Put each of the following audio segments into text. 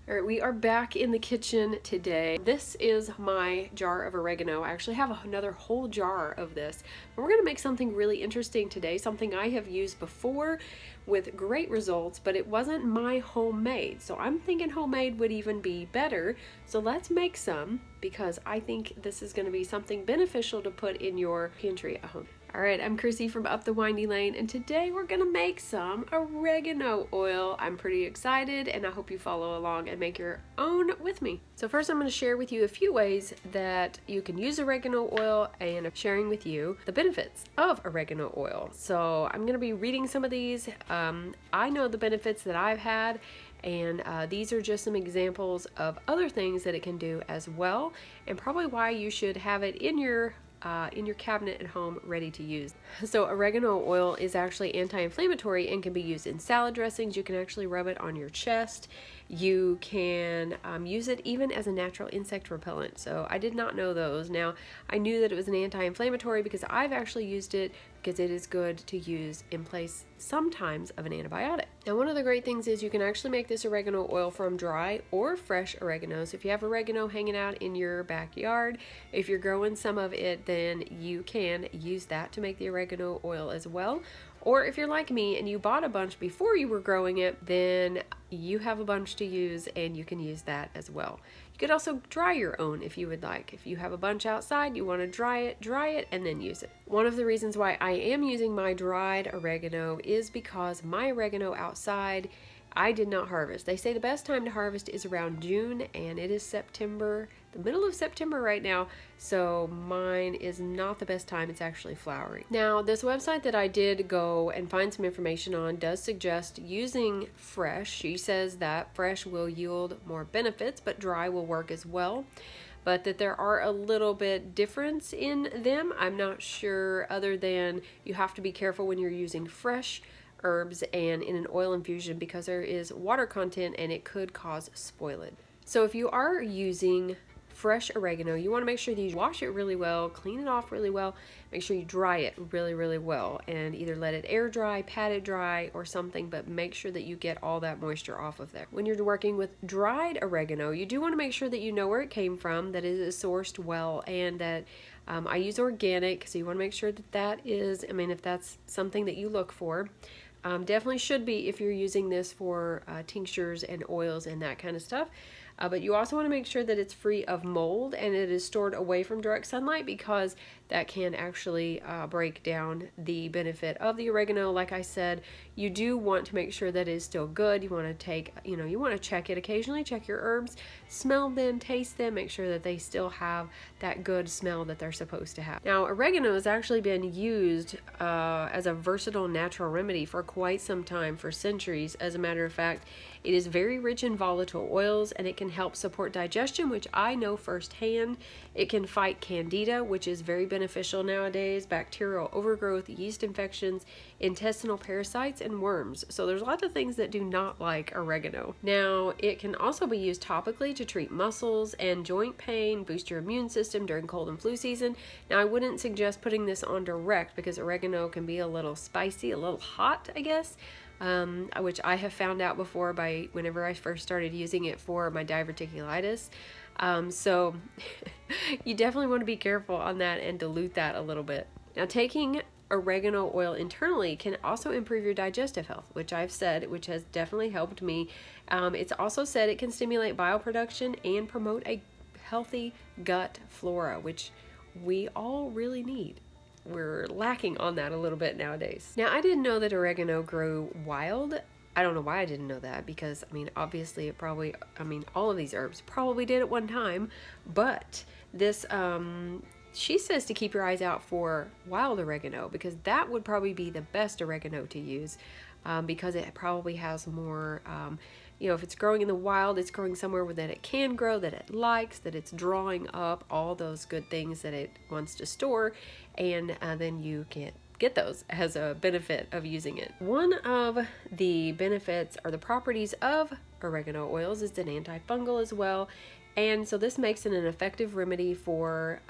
All right, we are back in the kitchen today. This is my jar of oregano. I actually have another whole jar of this. We're gonna make something really interesting today, something I have used before with great results, but it wasn't my homemade. So I'm thinking homemade would even be better. So let's make some because I think this is gonna be something beneficial to put in your pantry at home. All right, I'm Chrissy from Up the Windy Lane, and today we're gonna make some oregano oil. I'm pretty excited, and I hope you follow along and make your own with me. So first I'm gonna share with you a few ways that you can use oregano oil, and I'm sharing with you the benefits of oregano oil. So I'm gonna be reading some of these. I know the benefits that I've had, and these are just some examples of other things that it can do as well, and probably why you should have it in your cabinet at home ready to use. So oregano oil is actually anti-inflammatory and can be used in salad dressings. You can actually rub it on your chest. You can use it even as a natural insect repellent. So I did not know those. Now I knew that it was an anti-inflammatory because I've actually used it because it is good to use in place sometimes of an antibiotic. Now one of the great things is you can actually make this oregano oil from dry or fresh oregano. So if you have oregano hanging out in your backyard, if you're growing some of it, then you can use that to make the oregano oil as well. Or if you're like me and you bought a bunch before you were growing it, then you have a bunch to use and you can use that as well. You could also dry your own if you would like. If you have a bunch outside, you want to dry it, and then use it. One of the reasons why I am using my dried oregano is because my oregano outside, I did not harvest. They say the best time to harvest is around June, and it is September, the middle of September right now, so mine is not the best time. It's actually flowering. Now, this website that I did go and find some information on does suggest using fresh. She says that fresh will yield more benefits, but dry will work as well, but that there are a little bit difference in them. I'm not sure, other than you have to be careful when you're using fresh herbs and in an oil infusion because there is water content and it could cause spoilage. So if you are using fresh oregano, you want to make sure that you wash it really well, clean it off really well, make sure you dry it really well, and either let it air dry, pat it dry, or something, but make sure that you get all that moisture off of there. When you're working with dried oregano, you do want to make sure that you know where it came from, that it is sourced well, and that I use organic, so you want to make sure that that is, if that's something that you look for. Definitely should be if you're using this for tinctures and oils and that kind of stuff. But you also want to make sure that it's free of mold and it is stored away from direct sunlight, because that can actually break down the benefit of the oregano. Like I said, you do want to make sure that it is still good. You want to you want to check it occasionally, check your herbs, smell them, taste them, make sure that they still have that good smell that they're supposed to have. Now, oregano has actually been used as a versatile natural remedy for quite some time, for centuries. As a matter of fact, it is very rich in volatile oils, and it can help support digestion, which I know firsthand. It can fight candida, which is very beneficial nowadays, bacterial overgrowth, yeast infections, intestinal parasites, and worms. So there's lots of things that do not like oregano. Now, it can also be used topically to treat muscles and joint pain, boost your immune system during cold and flu season. Now, I wouldn't suggest putting this on direct because oregano can be a little spicy, a little hot, I guess. Which I have found out before by whenever I first started using it for my diverticulitis. So you definitely want to be careful on that and dilute that a little bit. Now, taking oregano oil internally can also improve your digestive health, which I've said, which has definitely helped me. It's also said it can stimulate bile production and promote a healthy gut flora, which we all really need. We're lacking on that a little bit nowadays. Now, I didn't know that oregano grew wild. I don't know why I didn't know that, because obviously it probably, all of these herbs probably did at one time, but this, she says to keep your eyes out for wild oregano, because that would probably be the best oregano to use, because it probably has more, if it's growing in the wild, it's growing somewhere that it can grow, that it likes, that it's drawing up all those good things that it wants to store, and then you can get those as a benefit of using it. One of the benefits or the properties of oregano oils. It's an antifungal as well. And so this makes it an effective remedy for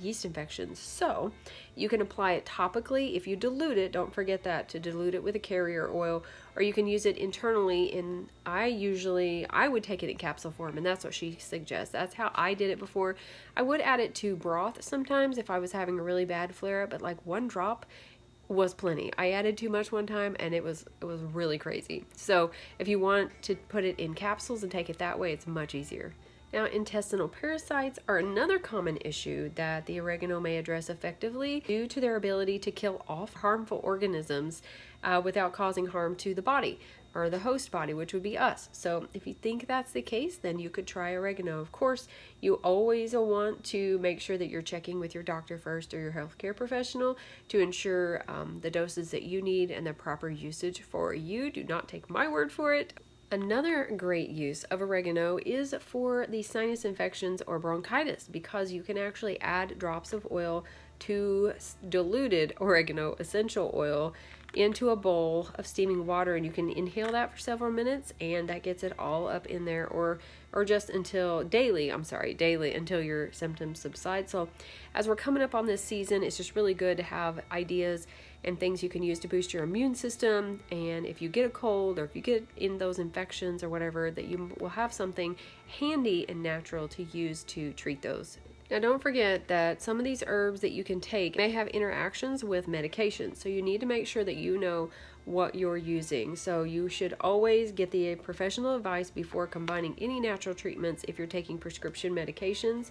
yeast infections. So you can apply it topically. If you dilute it, don't forget that, to dilute it with a carrier oil, or you can use it internally. And I would take it in capsule form, and that's what she suggests. That's how I did it before. I would add it to broth sometimes if I was having a really bad flare-up, but like 1 drop was plenty. I added too much one time and it was really crazy. So if you want to put it in capsules and take it that way, it's much easier. Now, intestinal parasites are another common issue that the oregano may address effectively due to their ability to kill off harmful organisms without causing harm to the body or the host body, which would be us. So if you think that's the case, then you could try oregano. Of course, you always want to make sure that you're checking with your doctor first or your healthcare professional to ensure the doses that you need and the proper usage for you. Do not take my word for it. Another great use of oregano is for the sinus infections or bronchitis, because you can actually add drops of oil to diluted oregano essential oil into a bowl of steaming water, and you can inhale that for several minutes, and that gets it all up in there, or just daily until your symptoms subside. So as we're coming up on this season, it's just really good to have ideas and things you can use to boost your immune system. And if you get a cold or if you get in those infections or whatever, that you will have something handy and natural to use to treat those. Now, don't forget that some of these herbs that you can take may have interactions with medication, so you need to make sure that you know what you're using. So you should always get the professional advice before combining any natural treatments if you're taking prescription medications,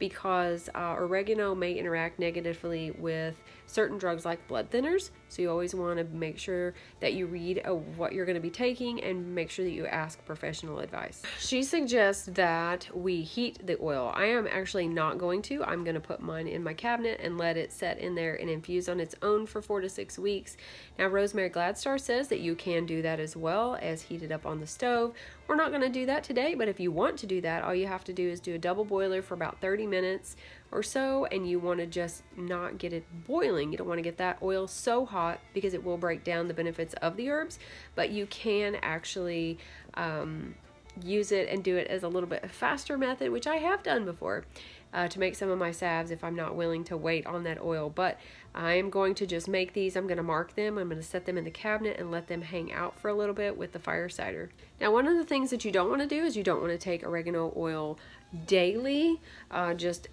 because oregano may interact negatively with certain drugs like blood thinners. So you always want to make sure that you read what you're going to be taking and make sure that you ask professional advice. She suggests that we heat the oil. I am actually not going to. I'm going to put mine in my cabinet and let it set in there and infuse on its own for 4 to 6 weeks. Now, Rosemary Gladstar says that you can do that as well as heat it up on the stove. We're not going to do that today, but if you want to do that, all you have to do is do a double boiler for about 30 minutes or so, and you want to just not get it boiling. You don't want to get that oil so hot because it will break down the benefits of the herbs, but you can actually use it and do it as a little bit faster method, which I have done before, to make some of my salves if I'm not willing to wait on that oil. But I am going to just make these. I'm going to mark them. I'm going to set them in the cabinet and let them hang out for a little bit with the fire cider. Now, one of the things that you don't want to do is you don't want to take oregano oil daily, just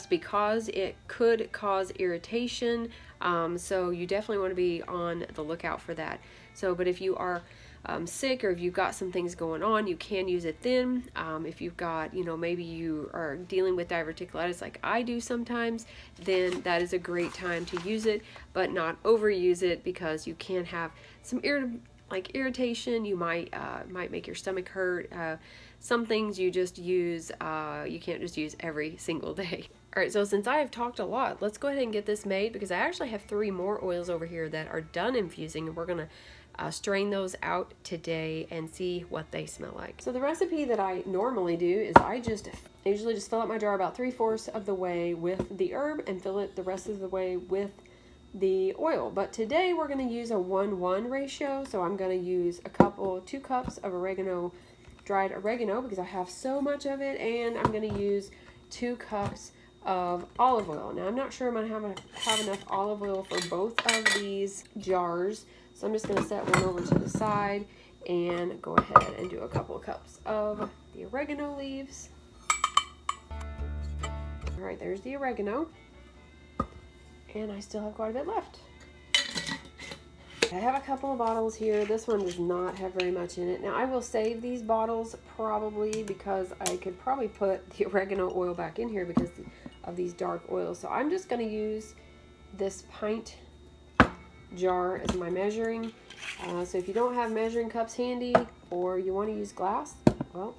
because it could cause irritation. So you definitely want to be on the lookout for that. But if you are sick, or if you've got some things going on, you can use it then. If you've got, maybe you are dealing with diverticulitis like I do sometimes, then that is a great time to use it, but not overuse it, because you can have some irritation. You might make your stomach hurt. Some things you just use, you can't just use every single day. All right, so since I have talked a lot, let's go ahead and get this made, because I actually have 3 more oils over here that are done infusing, and we're gonna strain those out today and see what they smell like. So the recipe that I normally do is I usually just fill up my jar about 3/4 of the way with the herb and fill it the rest of the way with the oil. But today we're going to use a 1:1 ratio. So I'm going to use 2 cups of dried oregano, because I have so much of it, and I'm going to use 2 cups of olive oil. Now, I'm not sure I'm going to have enough olive oil for both of these jars, so I'm just going to set one over to the side and go ahead and do a couple of cups of the oregano leaves. All right, there's the oregano, and I still have quite a bit left. I have a couple of bottles here. This one does not have very much in it. Now, I will save these bottles probably, because I could probably put the oregano oil back in here because of these dark oils. So I'm just going to use this pint jar as my measuring. So if you don't have measuring cups handy, or you want to use glass, well,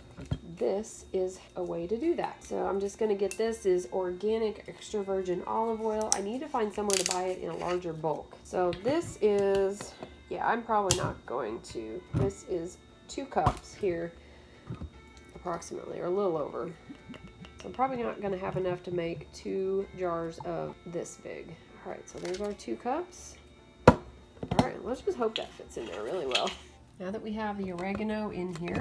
this is a way to do that. So I'm just going to get this is organic extra virgin olive oil. I need to find somewhere to buy it in a larger bulk. So this is, I'm probably not going to. This is 2 cups here, approximately, or a little over. So I'm probably not going to have enough to make 2 jars of this big. All right, so there's our 2 cups. All right, let's just hope that fits in there really well. Now that we have the oregano in here,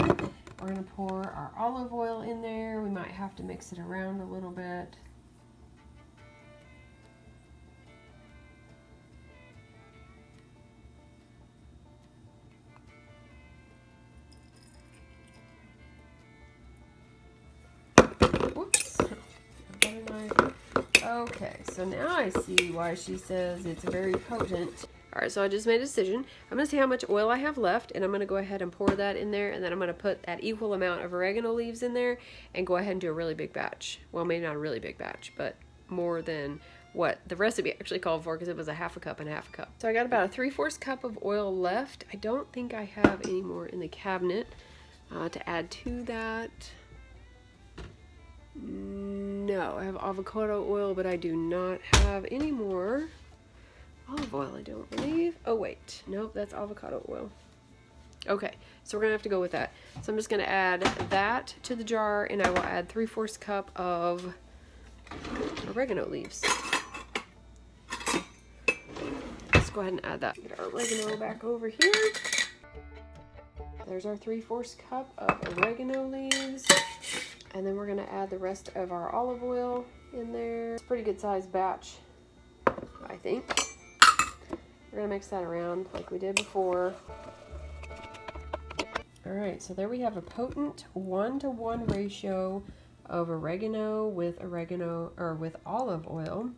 we're going to pour our olive oil in there. We might have to mix it around a little bit. Whoops. Okay, so now I see why she says it's very potent. All right, so I just made a decision. I'm going to see how much oil I have left, and I'm going to go ahead and pour that in there, and then I'm going to put that equal amount of oregano leaves in there and go ahead and do a really big batch. Well, maybe not a really big batch, but more than what the recipe actually called for, because it was a half a cup and a half a cup. So I got about a 3/4 cup of oil left. I don't think I have any more in the cabinet to add to that. No, I have avocado oil, but I do not have any more olive oil, I don't believe. Oh wait, nope, that's avocado oil. Okay, so we're gonna have to go with that. So I'm just gonna add that to the jar, and I will add 3/4 cup of oregano leaves. Let's go ahead and add that. Get our oregano back over here. There's our 3/4 cup of oregano leaves. And then we're gonna add the rest of our olive oil in there. It's a pretty good sized batch, I think. We're gonna mix that around like we did before. All right, so there we have a potent 1-to-1 ratio of oregano with olive oil.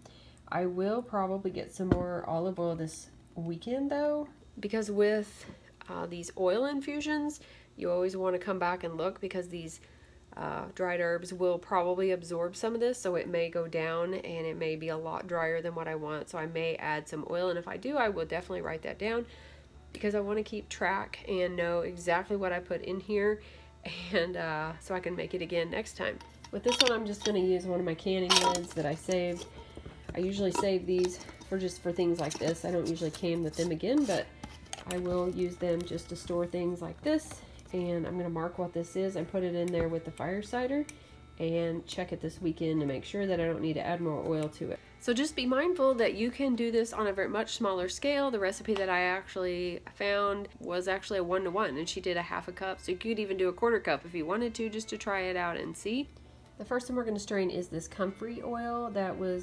I will probably get some more olive oil this weekend though, because with these oil infusions, you always want to come back and look, because these dried herbs will probably absorb some of this, so it may go down and it may be a lot drier than what I want, so I may add some oil, and if I do, I will definitely write that down, because I want to keep track and know exactly what I put in here, and so I can make it again next time. With this one, I'm just going to use one of my canning lids that I saved. I usually save these for things like this. I don't usually can with them again, but I will use them just to store things like this. And I'm going to mark what this is and put it in there with the fire cider and check it this weekend to make sure that I don't need to add more oil to it. So just be mindful that you can do this on a very much smaller scale. The recipe that I actually found was actually a 1-to-1, and she did a half a cup, so you could even do a 1/4 cup if you wanted to, just to try it out and see. The first thing we're going to strain is this comfrey oil.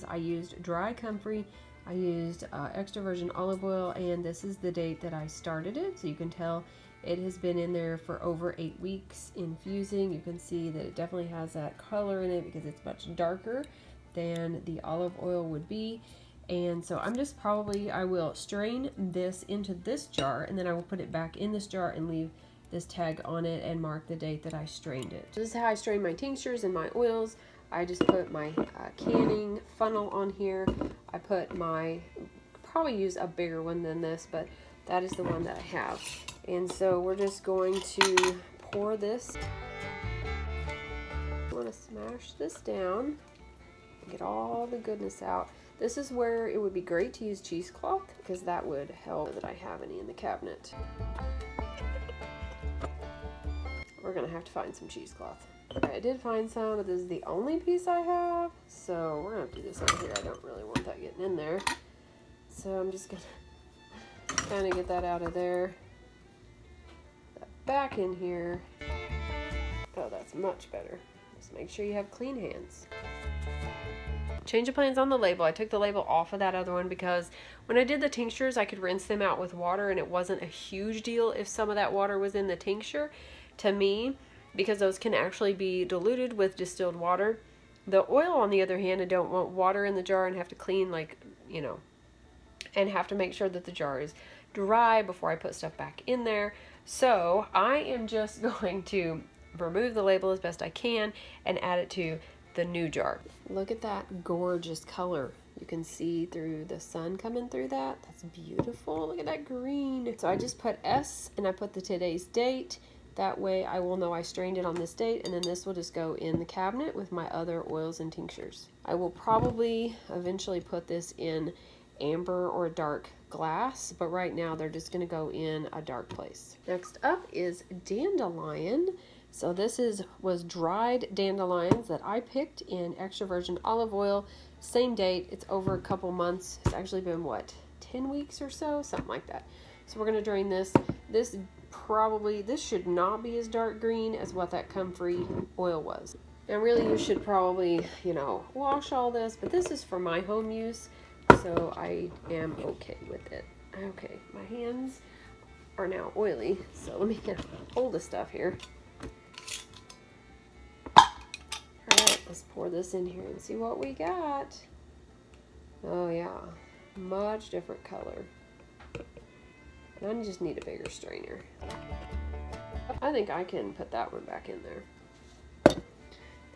I used dry comfrey. I used extra virgin olive oil, and this is the date that I started it, so you can tell it has been in there for over 8 weeks infusing. You can see that it definitely has that color in it because it's much darker than the olive oil would be. And so I will strain this into this jar, and then I will put it back in this jar and leave this tag on it and mark the date that I strained it. So this is how I strain my tinctures and my oils. I just put my canning funnel on here. I probably use a bigger one than this, but that is the one that I have. And so we're just going to pour this. I want to smash this down and get all the goodness out. This is where it would be great to use cheesecloth, because that would help that I have any in the cabinet. We're going to have to find some cheesecloth. Okay, I did find some, but this is the only piece I have. So we're going to do this over here. I don't really want that getting in there. So I'm just going to kind of get that out of there. Back in here. Oh, that's much better. Just make sure you have clean hands. Change of plans on the label. I took the label off of that other one because when I did the tinctures, I could rinse them out with water, and it wasn't a huge deal if some of that water was in the tincture to me, because those can actually be diluted with distilled water. The oil, on the other hand, I don't want water in the jar and have to clean, and have to make sure that the jar is dry before I put stuff back in there. So I am just going to remove the label as best I can and add it to the new jar. Look at that gorgeous color. You can see through the sun coming through that. That's beautiful. Look at that green. So I just put S and I put the today's date. That way I will know I strained it on this date, and then this will just go in the cabinet with my other oils and tinctures. I will probably eventually put this in amber or dark glass, but right now they're just going to go in a dark place. Next up is dandelion. So this was dried dandelions that I picked in extra virgin olive oil. Same date. It's over a couple months. It's actually been 10 weeks or so, something like that. So we're going to drain this. This probably, this should not be as dark green as what that comfrey oil was. And really you should probably, you know, wash all this, but this is for my home use, so I am okay with it. Okay, my hands are now oily, so let me hold the stuff here. Alright, let's pour this in here and see what we got. Oh yeah, much different color. And I just need a bigger strainer. I think I can put that one back in there.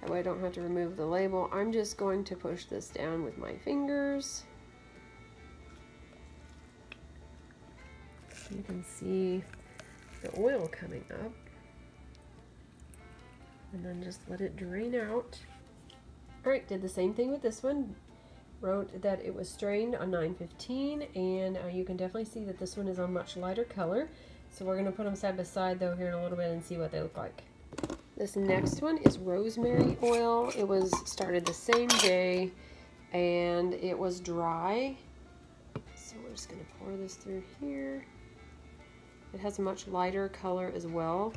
That way I don't have to remove the label. I'm just going to push this down with my fingers. You can see the oil coming up. And then just let it drain out. Alright, did the same thing with this one. Wrote that it was strained on 915, and you can definitely see that this one is on much lighter color. So we're going to put them side by side though here in a little bit and see what they look like. This next one is rosemary oil. It was started the same day and it was dry. So we're just going to pour this through here. It has a much lighter color as well,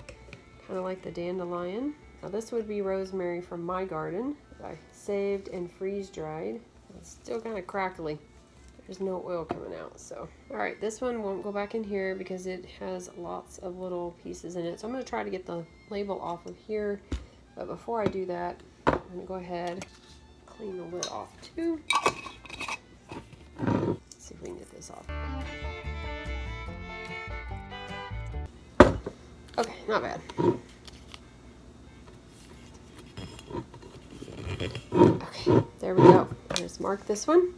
kind of like the dandelion. Now this would be rosemary from my garden that I saved and freeze dried. It's still kind of crackly. There's no oil coming out, so. Alright, this one won't go back in here because it has lots of little pieces in it. So I'm going to try to get the label off of here. But before I do that, I'm going to go ahead, clean the lid off too. Let's see if we can get this off. Okay, not bad. Okay, there we go. Just mark this one.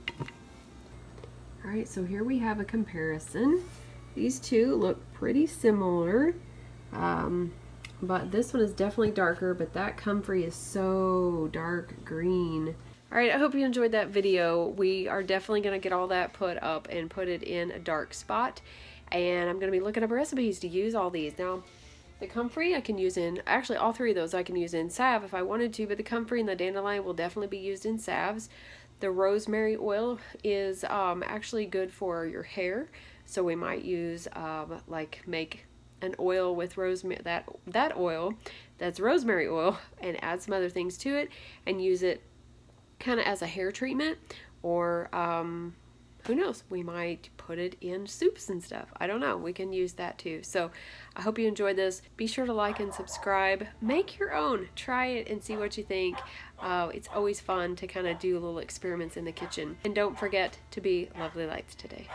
Alright, so here we have a comparison. These two look pretty similar, but this one is definitely darker, but that comfrey is so dark green. Alright, I hope you enjoyed that video. We are definitely going to get all that put up and put it in a dark spot, and I'm going to be looking up recipes to use all these. Now, the comfrey I can use in, actually all three of those I can use in salve if I wanted to, but the comfrey and the dandelion will definitely be used in salves. The rosemary oil is actually good for your hair, so we might use like make an oil with rosemary, that oil that's rosemary oil, and add some other things to it and use it kind of as a hair treatment, or who knows, we might put it in soups and stuff. I don't know, we can use that too. So I hope you enjoyed this. Be sure to like and subscribe. Make your own, try it and see what you think. It's always fun to kind of do little experiments in the kitchen. And don't forget to be lovely lights today.